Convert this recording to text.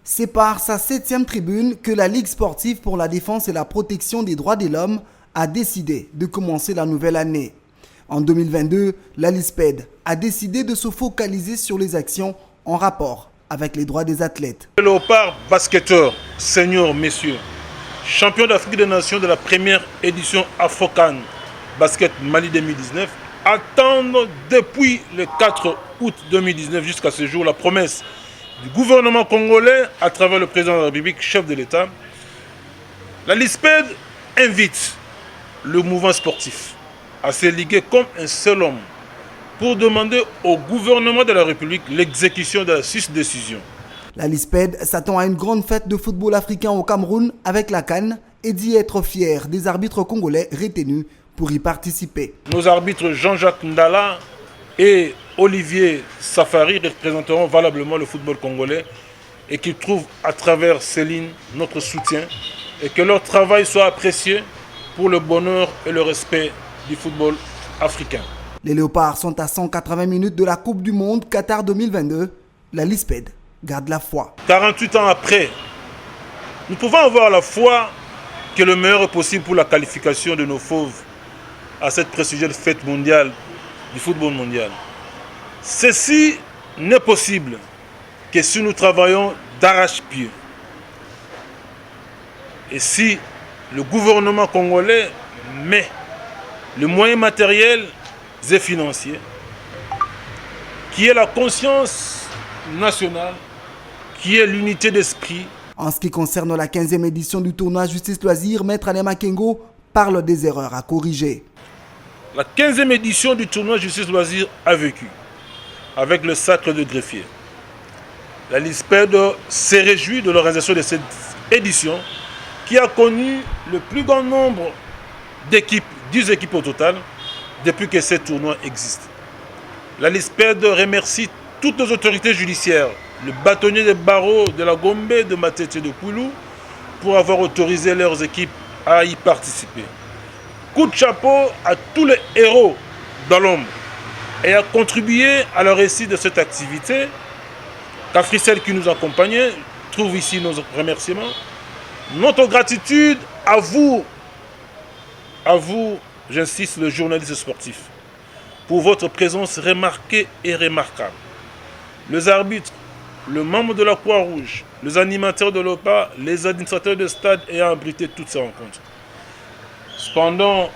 C'est par sa 7e tribune que la Ligue sportive pour la défense et la protection des droits de l'homme a décidé de commencer la nouvelle année. En 2022, la LISPED a décidé de se focaliser sur les actions en rapport avec les droits des athlètes. Le Léopard basketteur, senior messieurs, champion d'Afrique des Nations de la première édition Afro-CAN Basket Mali 2019, attendent depuis le 4 août 2019 jusqu'à ce jour la promesse du gouvernement congolais à travers le président de la République, chef de l'État. La LISPED invite le mouvement sportif à se liguer comme un seul homme pour demander au gouvernement de la République l'exécution de la décision. La LISPED s'attend à une grande fête de football africain au Cameroun avec la CAN et dit être fier des arbitres congolais retenus pour y participer. Nos arbitres Jean-Jacques Ndala et Olivier Safari représenteront valablement le football congolais et qu'ils trouvent à travers ces lignes notre soutien et que leur travail soit apprécié pour le bonheur et le respect du football africain. Les Léopards sont à 180 minutes de la Coupe du Monde Qatar 2022. La LISPED garde la foi. 48 ans après, nous pouvons avoir la foi que le meilleur est possible pour la qualification de nos fauves à cette prestigieuse fête mondiale du football mondial. Ceci n'est possible que si nous travaillons d'arrache-pied. Et si le gouvernement congolais met les moyens matériels et financiers, qui est la conscience nationale, qui est l'unité d'esprit. En ce qui concerne la 15e édition du tournoi Justice Loisirs, Maître Alain Makengo parle des erreurs à corriger. La 15e édition du tournoi Justice Loisirs a vécu avec le sacre de greffier. La LISPED s'est réjouie de l'organisation de cette édition qui a connu le plus grand nombre d'équipes, 10 équipes au total, depuis que ce tournoi existe. La LISPED remercie toutes les autorités judiciaires, le bâtonnier des barreaux de la Gombe, de Matete et de Koulou, pour avoir autorisé leurs équipes à y participer. Coup de chapeau à tous les héros dans l'ombre et à contribuer à la réussite de cette activité. Cafricel qui nous accompagnait, trouve ici nos remerciements. Notre gratitude à vous, j'insiste, le journaliste sportif, pour votre présence remarquée et remarquable. Les arbitres, le membre de la Croix-Rouge, les animateurs de l'OPA, les administrateurs de stade ayant abrité toutes ces rencontres. Cependant,